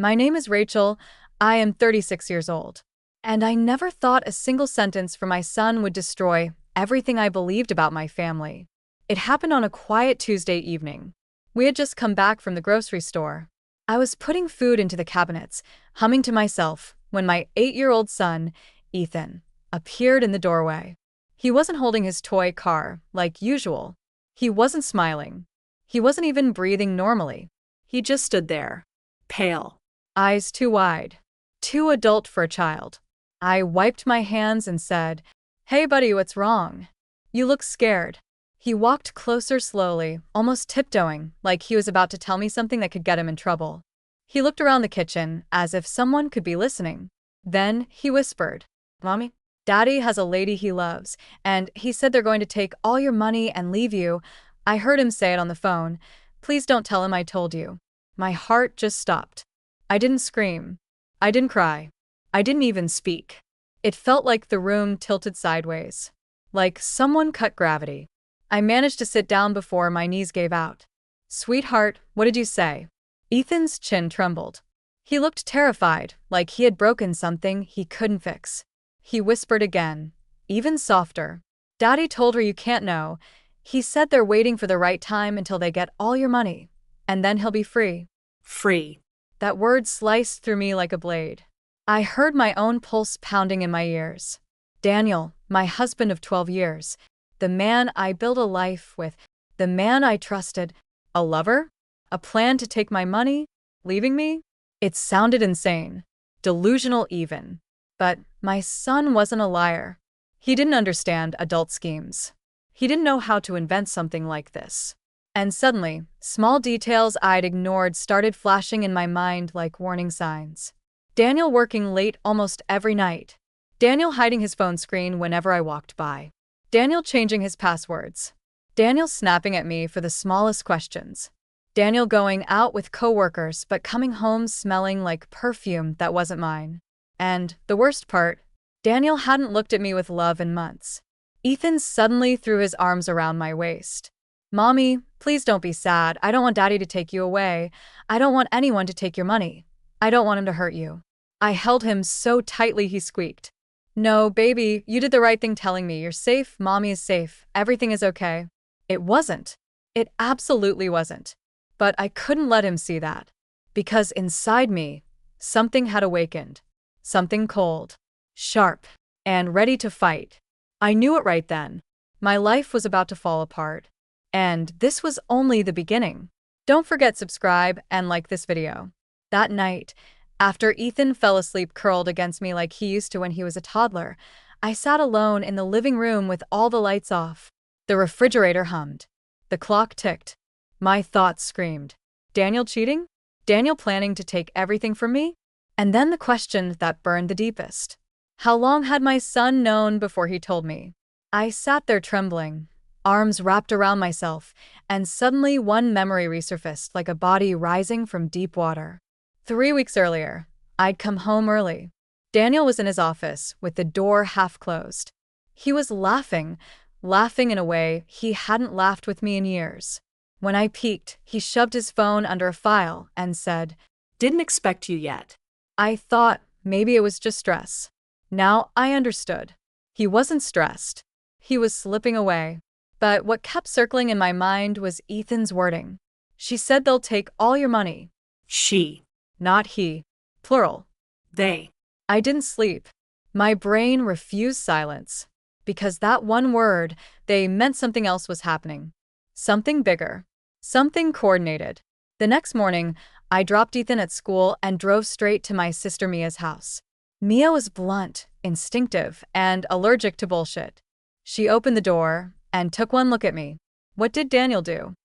My name is Rachel. I am 36 years old. And I never thought a single sentence from my son would destroy everything I believed about my family. It happened on a quiet Tuesday evening. We had just come back from the grocery store. I was putting food into the cabinets, humming to myself, when my 8-year-old son, Ethan, appeared in the doorway. He wasn't holding his toy car like usual. He wasn't smiling. He wasn't even breathing normally. He just stood there, pale, eyes too wide, too adult for a child. I wiped my hands and said, "Hey buddy, what's wrong? You look scared." He walked closer slowly, almost tiptoeing, like he was about to tell me something that could get him in trouble. He looked around the kitchen, as if someone could be listening. Then he whispered, "Mommy, Daddy has a lady he loves, and he said they're going to take all your money and leave you." I heard him say it on the phone. "Please don't tell him I told you." My heart just stopped. I didn't scream. I didn't cry. I didn't even speak. It felt like the room tilted sideways, like someone cut gravity. I managed to sit down before my knees gave out. "Sweetheart, what did you say?" Ethan's chin trembled. He looked terrified, like he had broken something he couldn't fix. He whispered again, even softer. "Daddy told her you can't know. He said they're waiting for the right time until they get all your money. And then he'll be free." Free. That word sliced through me like a blade. I heard my own pulse pounding in my ears. Daniel, my husband of 12 years, the man I built a life with, the man I trusted, a lover? A plan to take my money? Leaving me? It sounded insane. Delusional even. But my son wasn't a liar. He didn't understand adult schemes. He didn't know how to invent something like this. And suddenly, small details I'd ignored started flashing in my mind like warning signs. Daniel working late almost every night. Daniel hiding his phone screen whenever I walked by. Daniel changing his passwords. Daniel snapping at me for the smallest questions. Daniel going out with coworkers but coming home smelling like perfume that wasn't mine. And, the worst part, Daniel hadn't looked at me with love in months. Ethan suddenly threw his arms around my waist. "Mommy, please don't be sad. I don't want Daddy to take you away. I don't want anyone to take your money. I don't want him to hurt you." I held him so tightly he squeaked. "No, baby, you did the right thing telling me you're safe, Mommy is safe, everything is okay." It wasn't. It absolutely wasn't. But I couldn't let him see that. Because inside me, something had awakened. Something cold, sharp, and ready to fight. I knew it right then. My life was about to fall apart. And this was only the beginning. Don't forget subscribe and like this video. That night, after Ethan fell asleep curled against me like he used to when he was a toddler, I sat alone in the living room with all the lights off. The refrigerator hummed. The clock ticked. My thoughts screamed. Daniel cheating? Daniel planning to take everything from me? And then the question that burned the deepest. How long had my son known before he told me? I sat there trembling, arms wrapped around myself, and suddenly one memory resurfaced like a body rising from deep water. 3 weeks earlier, I'd come home early. Daniel was in his office, with the door half closed. He was laughing in a way he hadn't laughed with me in years. When I peeked, he shoved his phone under a file and said, "Didn't expect you yet." I thought maybe it was just stress. Now I understood. He wasn't stressed. He was slipping away. But what kept circling in my mind was Ethan's wording. "She said they'll take all your money." She, not he. Plural. They. I didn't sleep. My brain refused silence. Because that one word, they, meant something else was happening. Something bigger. Something coordinated. The next morning, I dropped Ethan at school and drove straight to my sister Mia's house. Mia was blunt, instinctive, and allergic to bullshit. She opened the door and took one look at me. "What did Daniel do?"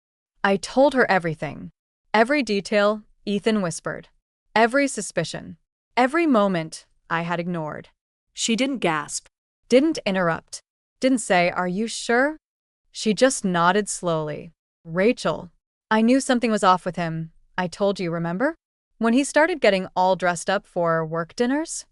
I told her everything. Every detail, Ethan whispered. Every suspicion. Every moment I had ignored. She didn't gasp. Didn't interrupt. Didn't say, "Are you sure?" She just nodded slowly. "Rachel, I knew something was off with him. I told you, remember? When he started getting all dressed up for work dinners?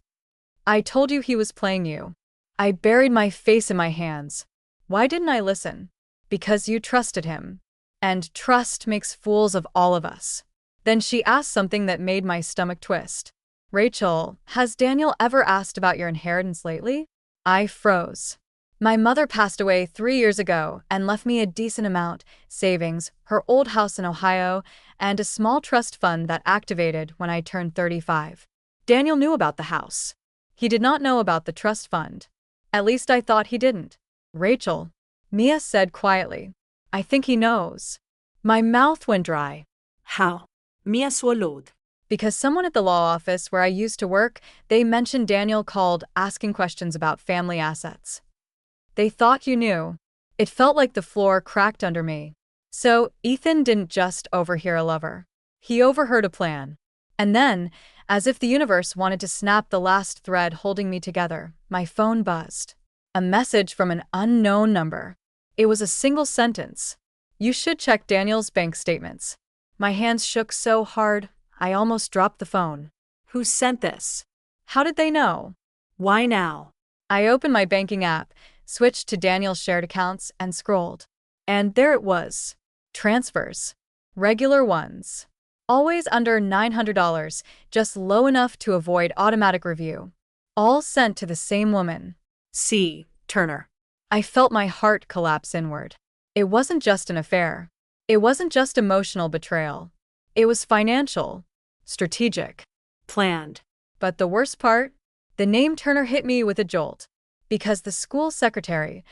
I told you he was playing you." I buried my face in my hands. Why didn't I listen? Because you trusted him. And trust makes fools of all of us. Then she asked something that made my stomach twist. Rachel, has Daniel ever asked about your inheritance lately? I froze. My mother passed away 3 years ago and left me a decent amount, savings, her old house in Ohio, and a small trust fund that activated when I turned 35. Daniel knew about the house. He did not know about the trust fund. At least I thought he didn't. Rachel, Mia said quietly. I think he knows. My mouth went dry. How? Mia swallowed. Because someone at the law office where I used to work, they mentioned Daniel called asking questions about family assets. They thought you knew. It felt like the floor cracked under me. So, Ethan didn't just overhear a lover. He overheard a plan. And then, as if the universe wanted to snap the last thread holding me together, my phone buzzed. A message from an unknown number. It was a single sentence. You should check Daniel's bank statements. My hands shook so hard, I almost dropped the phone. Who sent this? How did they know? Why now? I opened my banking app, switched to Daniel's shared accounts, and scrolled. And there it was. Transfers. Regular ones. Always under $900, just low enough to avoid automatic review. All sent to the same woman. C. Turner. I felt my heart collapse inward. It wasn't just an affair. It wasn't just emotional betrayal. It was financial. Strategic. Planned. But the worst part? The name Turner hit me with a jolt. Because the school secretary,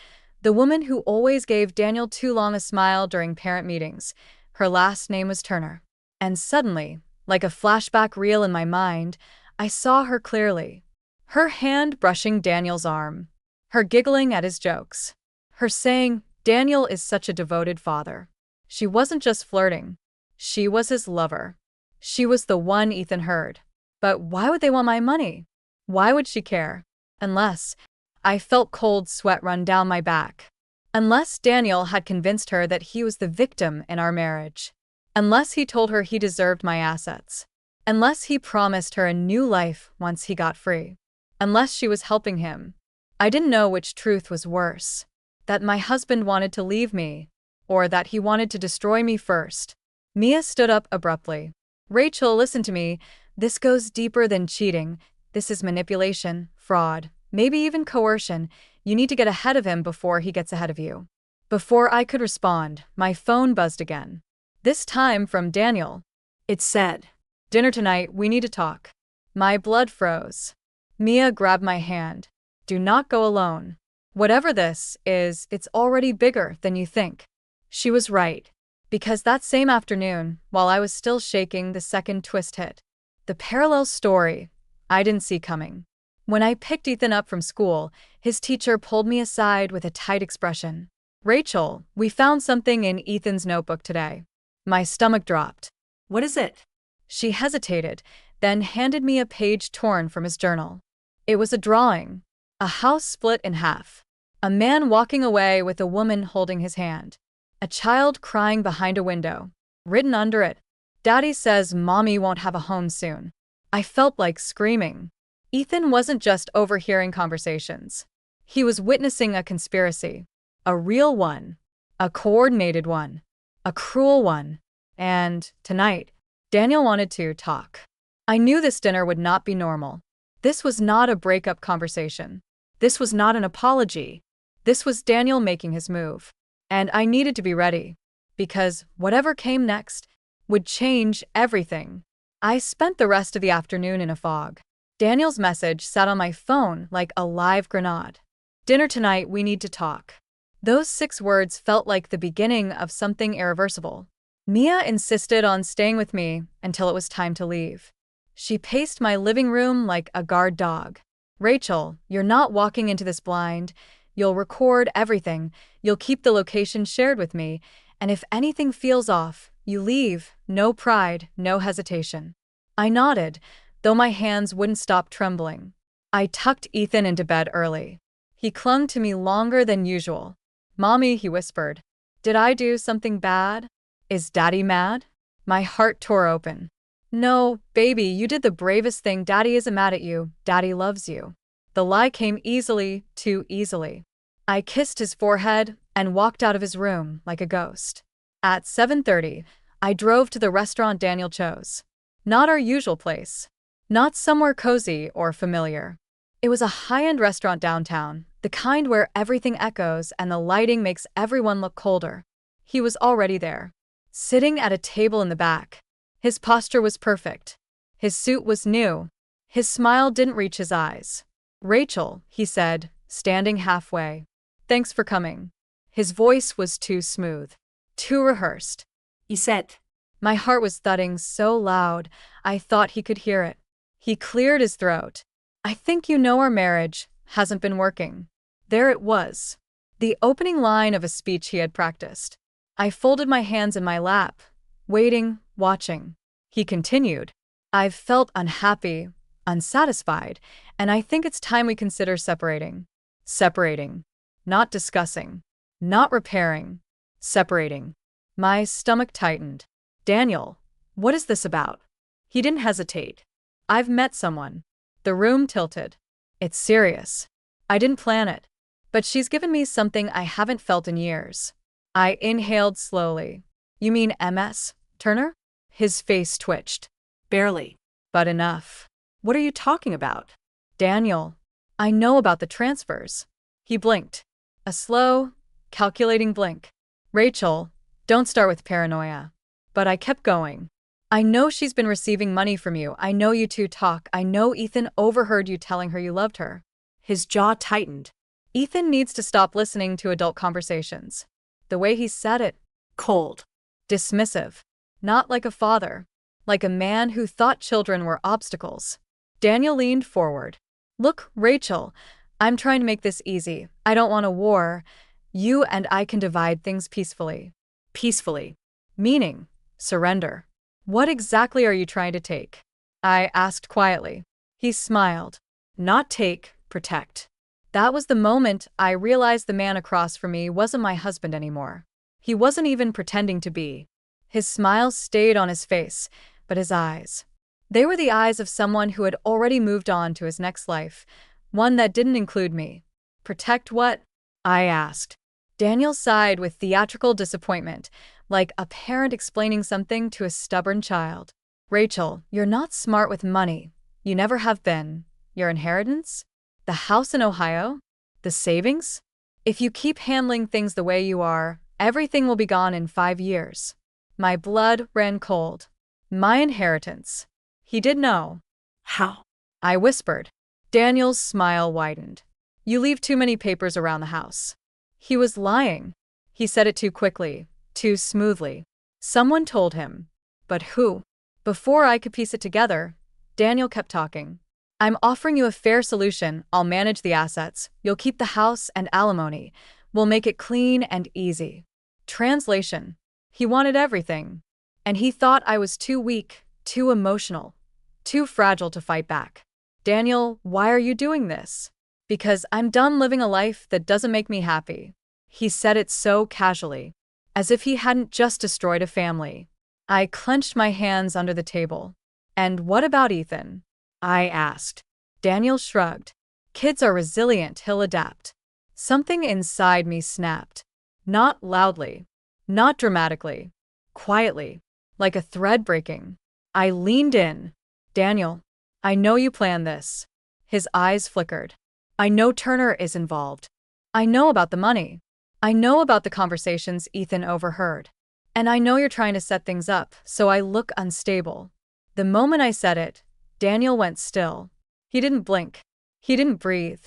the woman who always gave Daniel too long a smile during parent meetings, her last name was Turner. And suddenly, like a flashback reel in my mind, I saw her clearly. Her hand brushing Daniel's arm. Her giggling at his jokes. Her saying, Daniel is such a devoted father. She wasn't just flirting. She was his lover. She was the one Ethan heard. But why would they want my money? Why would she care? Unless, I felt cold sweat run down my back. Unless Daniel had convinced her that he was the victim in our marriage. Unless he told her he deserved my assets. Unless he promised her a new life once he got free. Unless she was helping him. I didn't know which truth was worse. That my husband wanted to leave me, or that he wanted to destroy me first. Mia stood up abruptly. Rachel, listen to me. This goes deeper than cheating. This is manipulation, fraud, maybe even coercion. You need to get ahead of him before he gets ahead of you. Before I could respond, my phone buzzed again. This time from Daniel. It said, Dinner tonight, we need to talk. My blood froze. Mia grabbed my hand. Do not go alone. Whatever this is, it's already bigger than you think. She was right. Because that same afternoon, while I was still shaking, the second twist hit. The parallel story I didn't see coming. When I picked Ethan up from school, his teacher pulled me aside with a tight expression. Rachel, we found something in Ethan's notebook today. My stomach dropped. What is it? She hesitated, then handed me a page torn from his journal. It was a drawing. A house split in half. A man walking away with a woman holding his hand. A child crying behind a window. Written under it, Daddy says Mommy won't have a home soon. I felt like screaming. Ethan wasn't just overhearing conversations. He was witnessing a conspiracy. A real one. A coordinated one. A cruel one. And, tonight, Daniel wanted to talk. I knew this dinner would not be normal. This was not a breakup conversation. This was not an apology. This was Daniel making his move. And I needed to be ready. Because whatever came next would change everything. I spent the rest of the afternoon in a fog. Daniel's message sat on my phone like a live grenade. Dinner tonight, we need to talk. Those 6 words felt like the beginning of something irreversible. Mia insisted on staying with me until it was time to leave. She paced my living room like a guard dog. Rachel, you're not walking into this blind. You'll record everything. You'll keep the location shared with me. And if anything feels off, you leave. No pride, no hesitation. I nodded, though my hands wouldn't stop trembling. I tucked Ethan into bed early. He clung to me longer than usual. Mommy, he whispered. Did I do something bad? Is Daddy mad? My heart tore open. No, baby, you did the bravest thing. Daddy isn't mad at you. Daddy loves you. The lie came easily, too easily. I kissed his forehead and walked out of his room like a ghost. At 7:30, I drove to the restaurant Daniel chose. Not our usual place. Not somewhere cozy or familiar. It was a high-end restaurant downtown, the kind where everything echoes and the lighting makes everyone look colder. He was already there, sitting at a table in the back. His posture was perfect. His suit was new. His smile didn't reach his eyes. "Rachel," he said, standing halfway. "Thanks for coming." His voice was too smooth, too rehearsed. Iset. My heart was thudding so loud, I thought he could hear it. He cleared his throat. "I think you know our marriage hasn't been working." There it was, the opening line of a speech he had practiced. I folded my hands in my lap, waiting, watching. He continued, "I've felt unhappy, unsatisfied, and I think it's time we consider separating." Separating. Not discussing. Not repairing. Separating. My stomach tightened. "Daniel, what is this about?" He didn't hesitate. "I've met someone." The room tilted. "It's serious. I didn't plan it. But she's given me something I haven't felt in years." I inhaled slowly. "You mean MS, Turner?" His face twitched. Barely. "But enough." What are you talking about? "Daniel, I know about the transfers." He blinked. A slow, calculating blink. "Rachel, don't start with paranoia." But I kept going. "I know she's been receiving money from you. I know you two talk. I know Ethan overheard you telling her you loved her." His jaw tightened. Ethan needs to stop listening to adult conversations. The way he said it. Cold. Dismissive. Not like a father. Like a man who thought children were obstacles. Daniel leaned forward. "Look, Rachel, I'm trying to make this easy. I don't want a war. You and I can divide things peacefully." Peacefully. Meaning, surrender. "What exactly are you trying to take?" I asked quietly. He smiled. "Not take, protect." That was the moment I realized the man across from me wasn't my husband anymore. He wasn't even pretending to be. His smile stayed on his face, but his eyes. They were the eyes of someone who had already moved on to his next life, one that didn't include me. "Protect what?" I asked. Daniel sighed with theatrical disappointment, like a parent explaining something to a stubborn child. "Rachel, you're not smart with money. You never have been. Your inheritance? The house in Ohio? The savings? If you keep handling things the way you are, everything will be gone in 5 years." My blood ran cold. My inheritance. He did know. How? I whispered. Daniel's smile widened. "You leave too many papers around the house." He was lying. He said it too quickly, too smoothly. Someone told him. But who? Before I could piece it together, Daniel kept talking. "I'm offering you a fair solution. I'll manage the assets. You'll keep the house and alimony. We'll make it clean and easy." Translation. He wanted everything. And he thought I was too weak, too emotional, too fragile to fight back. "Daniel, why are you doing this?" "Because I'm done living a life that doesn't make me happy." He said it so casually, as if he hadn't just destroyed a family. I clenched my hands under the table. "And what about Ethan?" I asked. Daniel shrugged. "Kids are resilient, he'll adapt." Something inside me snapped. Not loudly. Not dramatically. Quietly. Like a thread breaking. I leaned in. "Daniel, I know you planned this." His eyes flickered. "I know Turner is involved. I know about the money. I know about the conversations Ethan overheard. And I know you're trying to set things up so I look unstable." The moment I said it, Daniel went still. He didn't blink. He didn't breathe.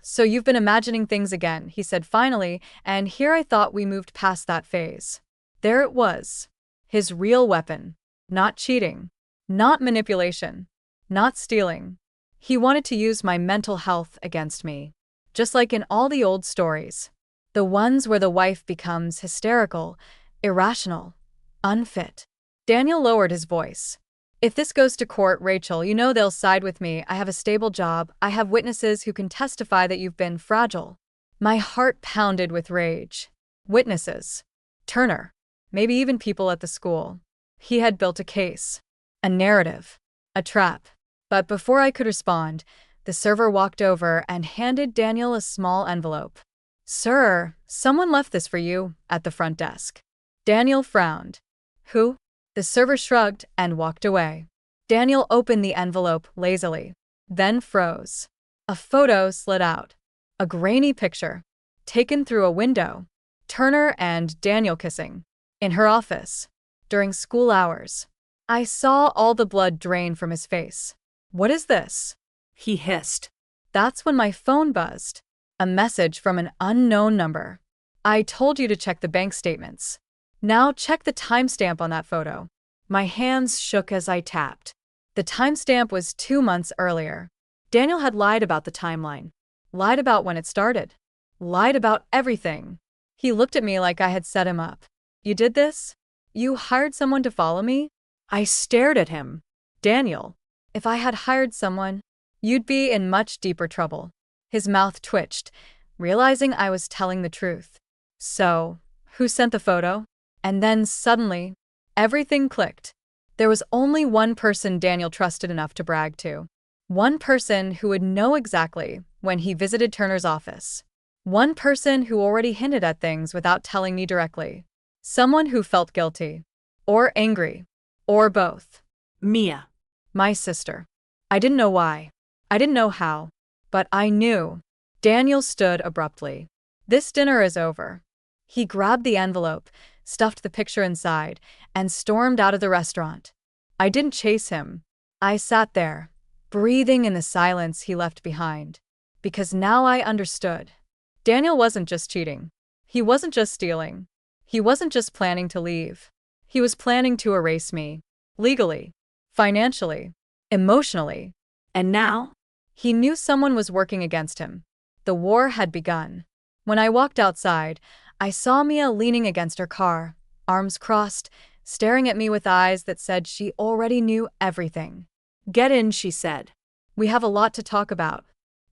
So you've been imagining things again," he said finally, and here I thought we moved past that phase. There it was. His real weapon. Not cheating. Not manipulation. Not stealing. He wanted to use my mental health against me. Just like in all the old stories. The ones where the wife becomes hysterical, irrational, unfit. Daniel lowered his voice. "If this goes to court, Rachel, you know they'll side with me. I have a stable job. I have witnesses who can testify that you've been fragile." My heart pounded with rage. Witnesses. Turner. Maybe even people at the school. He had built a case. A narrative. A trap. But before I could respond, the server walked over and handed Daniel a small envelope. "Sir, someone left this for you," at the front desk. Daniel frowned. Who? The server shrugged and walked away. Daniel opened the envelope lazily, then froze. A photo slid out. A grainy picture, taken through a window. Turner and Daniel kissing. In her office. During school hours. I saw all the blood drain from his face. What is this? He hissed. That's when my phone buzzed. A message from an unknown number. I told you to check the bank statements. Now check the timestamp on that photo. My hands shook as I tapped. The timestamp was 2 months earlier. Daniel had lied about the timeline. Lied about when it started. Lied about everything. He looked at me like I had set him up. You did this? You hired someone to follow me? I stared at him. Daniel, if I had hired someone, you'd be in much deeper trouble. His mouth twitched, realizing I was telling the truth. So, who sent the photo? And then suddenly, everything clicked. There was only one person Daniel trusted enough to brag to. One person who would know exactly when he visited Turner's office. One person who already hinted at things without telling me directly. Someone who felt guilty. Or angry. Or both. Mia. My sister. I didn't know why. I didn't know how. But I knew. Daniel stood abruptly. This dinner is over. He grabbed the envelope, stuffed the picture inside, and stormed out of the restaurant. I didn't chase him. I sat there, breathing in the silence he left behind. Because now I understood. Daniel wasn't just cheating. He wasn't just stealing. He wasn't just planning to leave. He was planning to erase me. Legally. Financially. Emotionally. And now? He knew someone was working against him. The war had begun. When I walked outside, I saw Mia leaning against her car, arms crossed, staring at me with eyes that said she already knew everything. Get in, she said. We have a lot to talk about.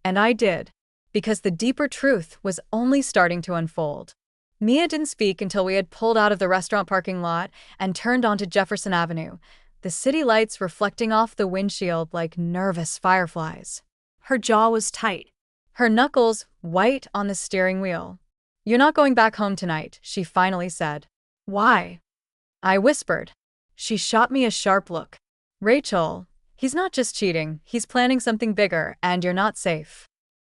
And I did, because the deeper truth was only starting to unfold. Mia didn't speak until we had pulled out of the restaurant parking lot and turned onto Jefferson Avenue, the city lights reflecting off the windshield like nervous fireflies. Her jaw was tight. Her knuckles white on the steering wheel. You're not going back home tonight, she finally said. Why? I whispered. She shot me a sharp look. Rachel, he's not just cheating, he's planning something bigger, and you're not safe.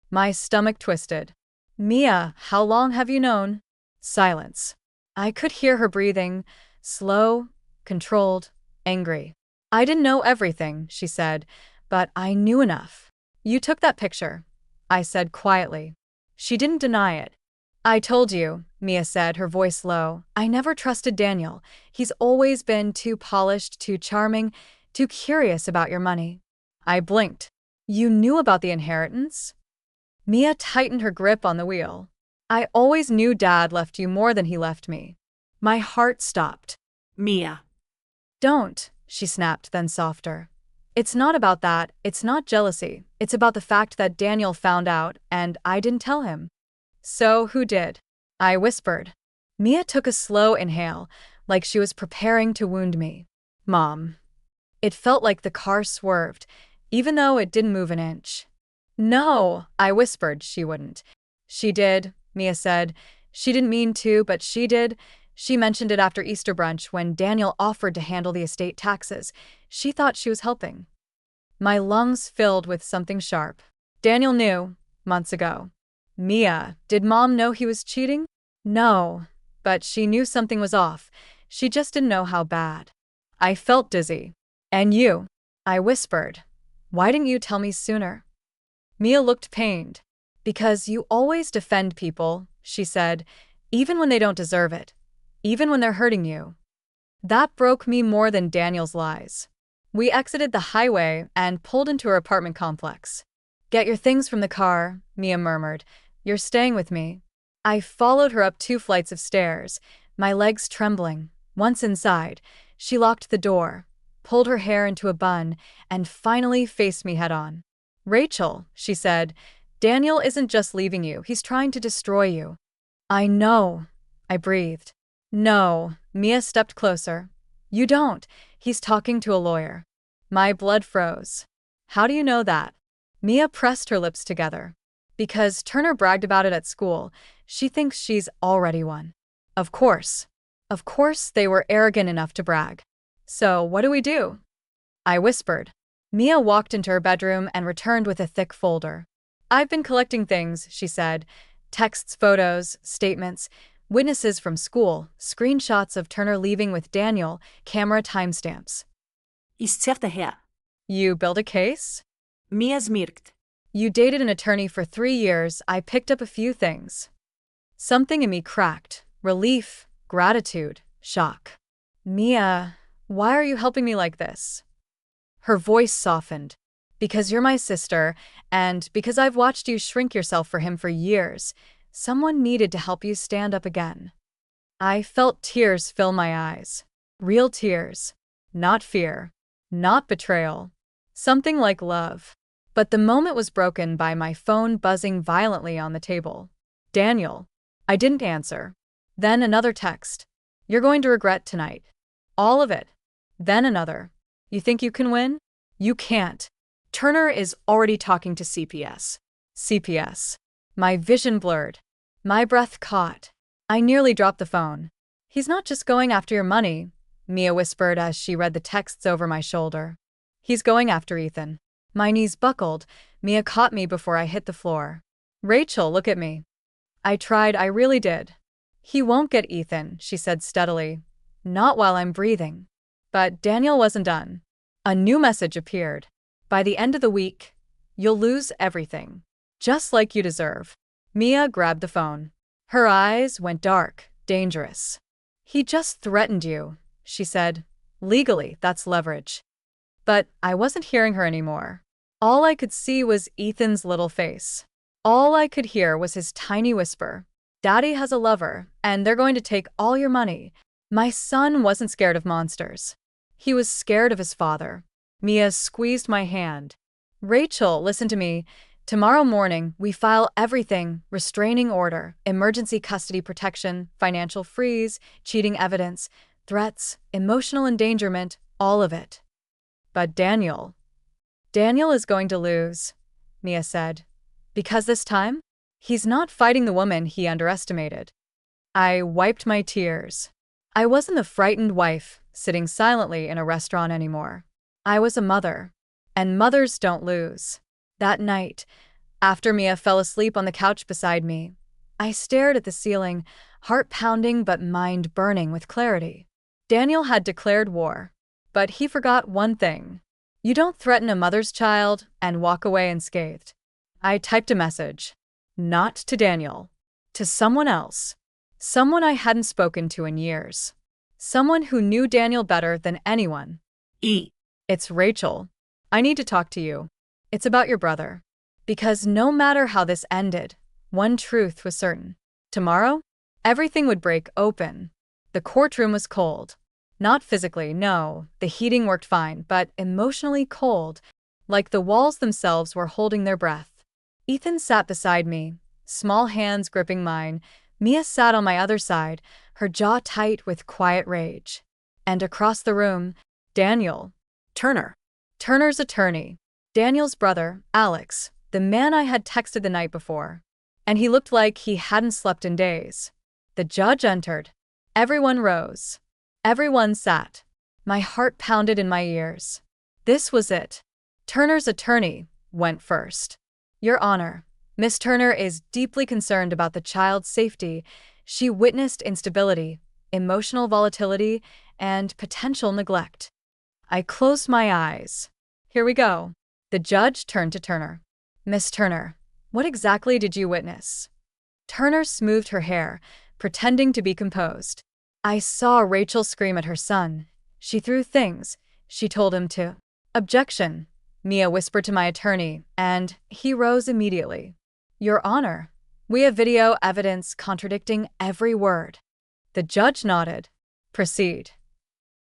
My stomach twisted. Mia, how long have you known? Silence. I could hear her breathing, slow, controlled, angry. I didn't know everything, she said, but I knew enough. You took that picture, I said quietly. She didn't deny it. I told you, Mia said, her voice low. I never trusted Daniel. He's always been too polished, too charming, too curious about your money. I blinked. You knew about the inheritance? Mia tightened her grip on the wheel. I always knew Dad left you more than he left me. My heart stopped. Mia. Don't, she snapped, then softer. It's not about that, it's not jealousy, it's about the fact that Daniel found out and I didn't tell him. So who did? I whispered. Mia took a slow inhale, like she was preparing to wound me. Mom. It felt like the car swerved, even though it didn't move an inch. No, I whispered she wouldn't. She did, Mia said. She didn't mean to, but she did. She mentioned it after Easter brunch when Daniel offered to handle the estate taxes. She thought she was helping. My lungs filled with something sharp. Daniel knew, months ago. Mia, did Mom know he was cheating? No, but she knew something was off. She just didn't know how bad. I felt dizzy. And you? I whispered. Why didn't you tell me sooner? Mia looked pained. Because you always defend people, she said, even when they don't deserve it. Even when they're hurting you. That broke me more than Daniel's lies. We exited the highway and pulled into her apartment complex. Get your things from the car, Mia murmured. You're staying with me. I followed her up 2 flights of stairs, my legs trembling. Once inside, she locked the door, pulled her hair into a bun, and finally faced me head-on. Rachel, she said, Daniel isn't just leaving you, he's trying to destroy you. I know, I breathed. No, Mia stepped closer. You don't. He's talking to a lawyer. My blood froze. How do you know that? Mia pressed her lips together. Because Turner bragged about it at school. She thinks she's already won. Of course. Of course, they were arrogant enough to brag. So, what do we do? I whispered. Mia walked into her bedroom and returned with a thick folder. I've been collecting things, she said. Texts, photos, statements, witnesses from school, screenshots of Turner leaving with Daniel, camera timestamps. Изцерта her. You build a case? Mia smirkte. You dated an attorney for 3 years. I picked up a few things. Something in me cracked. Relief, gratitude, shock. Mia, why are you helping me like this? Her voice softened. Because you're my sister, and because I've watched you shrink yourself for him for years, someone needed to help you stand up again. I felt tears fill my eyes. Real tears. Not fear. Not betrayal. Something like love. But the moment was broken by my phone buzzing violently on the table. Daniel. I didn't answer. Then another text. You're going to regret tonight. All of it. Then another. You think you can win? You can't. Turner is already talking to CPS. CPS. My vision blurred. My breath caught. I nearly dropped the phone. He's not just going after your money, Mia whispered as she read the texts over my shoulder. He's going after Ethan. My knees buckled. Mia caught me before I hit the floor. Rachel, look at me. I tried, I really did. He won't get Ethan, she said steadily. Not while I'm breathing. But Daniel wasn't done. A new message appeared. By the end of the week, you'll lose everything. Just like you deserve. Mia grabbed the phone. Her eyes went dark, dangerous. He just threatened you, she said. Legally, that's leverage. But I wasn't hearing her anymore. All I could see was Ethan's little face. All I could hear was his tiny whisper. Daddy has a lover, and they're going to take all your money. My son wasn't scared of monsters. He was scared of his father. Mia squeezed my hand. Rachel, listen to me. Tomorrow morning, we file everything: restraining order, emergency custody protection, financial freeze, cheating evidence, threats, emotional endangerment, all of it. But Daniel is going to lose, Mia said. Because this time, he's not fighting the woman he underestimated. I wiped my tears. I wasn't the frightened wife sitting silently in a restaurant anymore. I was a mother, and mothers don't lose. That night, after Mia fell asleep on the couch beside me, I stared at the ceiling, heart pounding but mind burning with clarity. Daniel had declared war, but he forgot one thing. You don't threaten a mother's child and walk away unscathed. I typed a message. Not to Daniel. To someone else. Someone I hadn't spoken to in years. Someone who knew Daniel better than anyone. It's Rachel. I need to talk to you. It's about your brother. Because no matter how this ended, one truth was certain. Tomorrow, everything would break open. The courtroom was cold. Not physically, no, the heating worked fine, but emotionally cold, like the walls themselves were holding their breath. Ethan sat beside me, small hands gripping mine. Mia sat on my other side, her jaw tight with quiet rage. And across the room, Daniel. Turner's attorney. Daniel's brother, Alex, the man I had texted the night before. And he looked like he hadn't slept in days. The judge entered. Everyone rose. Everyone sat. My heart pounded in my ears. This was it. Turner's attorney went first. Your Honor, Miss Turner is deeply concerned about the child's safety. She witnessed instability, emotional volatility, and potential neglect. I closed my eyes. Here we go. The judge turned to Turner. Miss Turner, what exactly did you witness? Turner smoothed her hair, pretending to be composed. I saw Rachel scream at her son. She threw things. She told him to. Objection, Mia whispered to my attorney, and he rose immediately. Your Honor, we have video evidence contradicting every word. The judge nodded. Proceed.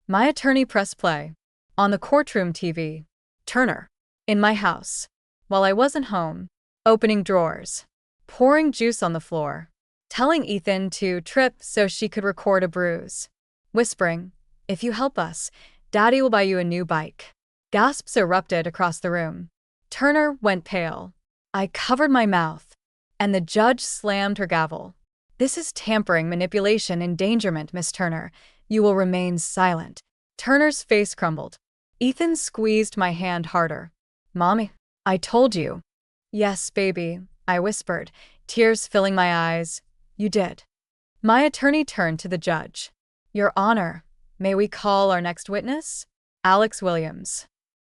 My attorney pressed play. On the courtroom TV. Turner. In my house. While I wasn't home. Opening drawers. Pouring juice on the floor. Telling Ethan to trip so she could record a bruise. Whispering, if you help us, Daddy will buy you a new bike. Gasps erupted across the room. Turner went pale. I covered my mouth. And the judge slammed her gavel. This is tampering, manipulation, endangerment, Miss Turner. You will remain silent. Turner's face crumbled. Ethan squeezed my hand harder. Mommy, I told you. Yes, baby, I whispered, tears filling my eyes. You did. My attorney turned to the judge. Your Honor, may we call our next witness? Alex Williams.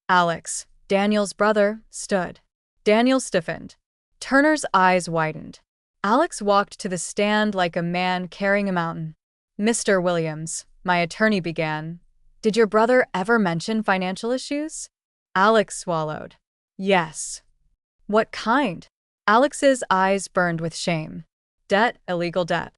Alex, Daniel's brother, stood. Daniel stiffened. Turner's eyes widened. Alex walked to the stand like a man carrying a mountain. Mr. Williams, my attorney began, did your brother ever mention financial issues? Alex swallowed. Yes. What kind? Alex's eyes burned with shame. Debt, illegal debt.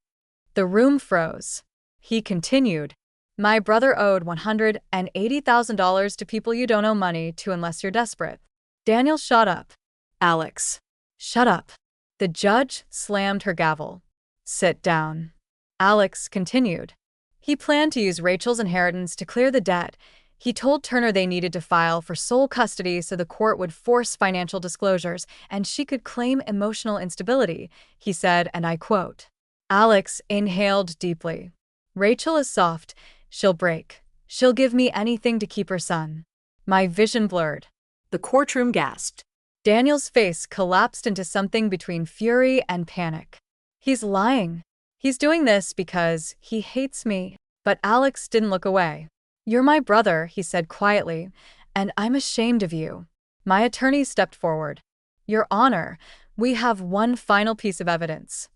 The room froze. He continued, my brother owed $180,000 to people you don't owe money to unless you're desperate. Daniel shot up. Alex, shut up. The judge slammed her gavel. Sit down. Alex continued. He planned to use Rachel's inheritance to clear the debt. He told Turner they needed to file for sole custody so the court would force financial disclosures and she could claim emotional instability, he said, and I quote. Alex inhaled deeply. Rachel is soft. She'll break. She'll give me anything to keep her son. My vision blurred. The courtroom gasped. Daniel's face collapsed into something between fury and panic. He's lying. He's doing this because he hates me. But Alex didn't look away. You're my brother, he said quietly, and I'm ashamed of you. My attorney stepped forward. Your Honor, we have one final piece of evidence.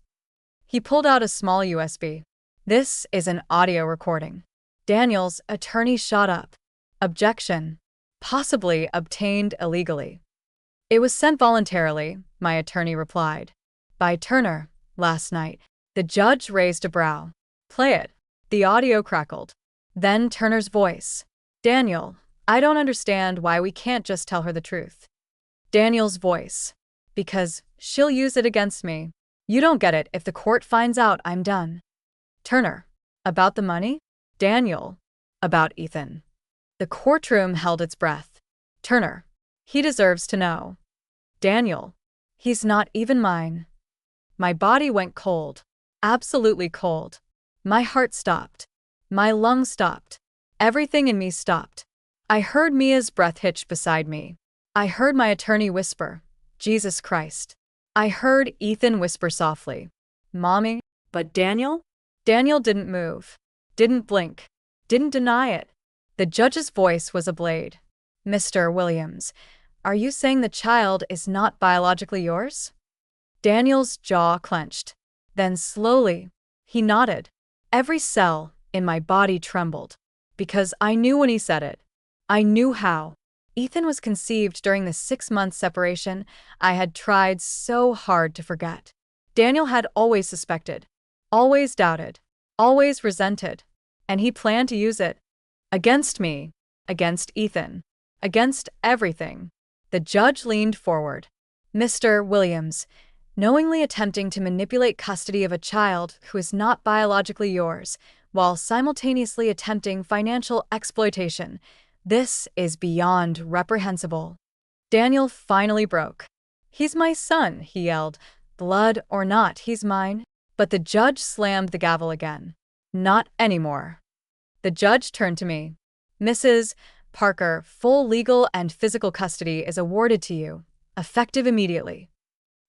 He pulled out a small USB. This is an audio recording. Daniel's attorney shot up. Objection. Possibly obtained illegally. It was sent voluntarily, my attorney replied. By Turner, last night. The judge raised a brow. Play it. The audio crackled. Then Turner's voice. Daniel, I don't understand why we can't just tell her the truth. Daniel's voice. Because she'll use it against me. You don't get it. If the court finds out, I'm done. Turner. About the money? Daniel. About Ethan. The courtroom held its breath. Turner. He deserves to know. Daniel. He's not even mine. My body went cold. Absolutely cold. My heart stopped. My lungs stopped. Everything in me stopped. I heard Mia's breath hitch beside me. I heard my attorney whisper, Jesus Christ. I heard Ethan whisper softly, Mommy. But Daniel? Daniel didn't move. Didn't blink. Didn't deny it. The judge's voice was a blade. Mr. Williams, are you saying the child is not biologically yours? Daniel's jaw clenched. Then slowly, he nodded. Every cell in my body trembled. Because I knew when he said it. I knew how. Ethan was conceived during the 6-month separation I had tried so hard to forget. Daniel had always suspected, always doubted, always resented, and he planned to use it. Against me, against Ethan, against everything. The judge leaned forward. Mr. Williams, knowingly attempting to manipulate custody of a child who is not biologically yours, while simultaneously attempting financial exploitation. This is beyond reprehensible. Daniel finally broke. He's my son, he yelled. Blood or not, he's mine. But the judge slammed the gavel again. Not anymore. The judge turned to me. Mrs. Parker, full legal and physical custody is awarded to you, effective immediately.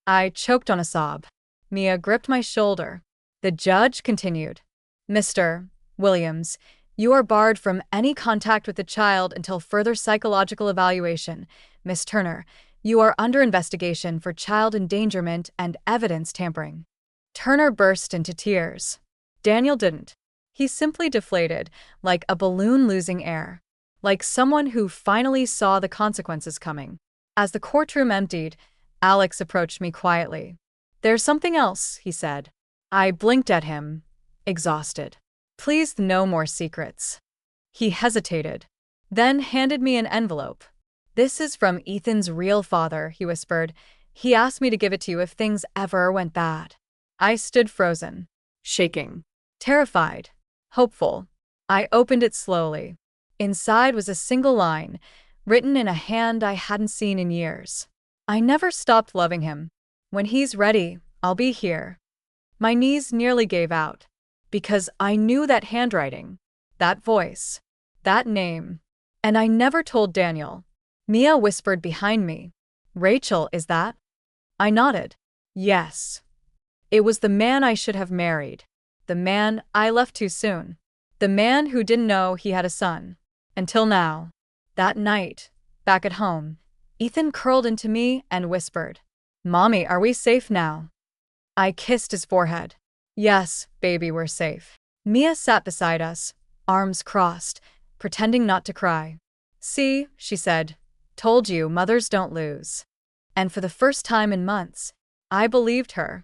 I choked on a sob. Mia gripped my shoulder. The judge continued. Mr. Williams, you are barred from any contact with the child until further psychological evaluation. Miss Turner, you are under investigation for child endangerment and evidence tampering. Turner burst into tears. Daniel didn't. He simply deflated, like a balloon losing air, like someone who finally saw the consequences coming. As the courtroom emptied, Alex approached me quietly. There's something else, he said. I blinked at him, exhausted. Please, no more secrets. He hesitated, then handed me an envelope. This is from Ethan's real father, he whispered. He asked me to give it to you if things ever went bad. I stood frozen, shaking, terrified, hopeful. I opened it slowly. Inside was a single line, written in a hand I hadn't seen in years. I never stopped loving him. When he's ready, I'll be here. My knees nearly gave out. Because I knew that handwriting, that voice, that name. And I never told Daniel. Mia whispered behind me. Rachel, is that? I nodded. Yes. It was the man I should have married. The man I left too soon. The man who didn't know he had a son. Until now. That night, back at home, Ethan curled into me and whispered, Mommy, are we safe now? I kissed his forehead. Yes, baby, we're safe. Mia sat beside us, arms crossed, pretending not to cry. See, she said, told you mothers don't lose. And for the first time in months, I believed her.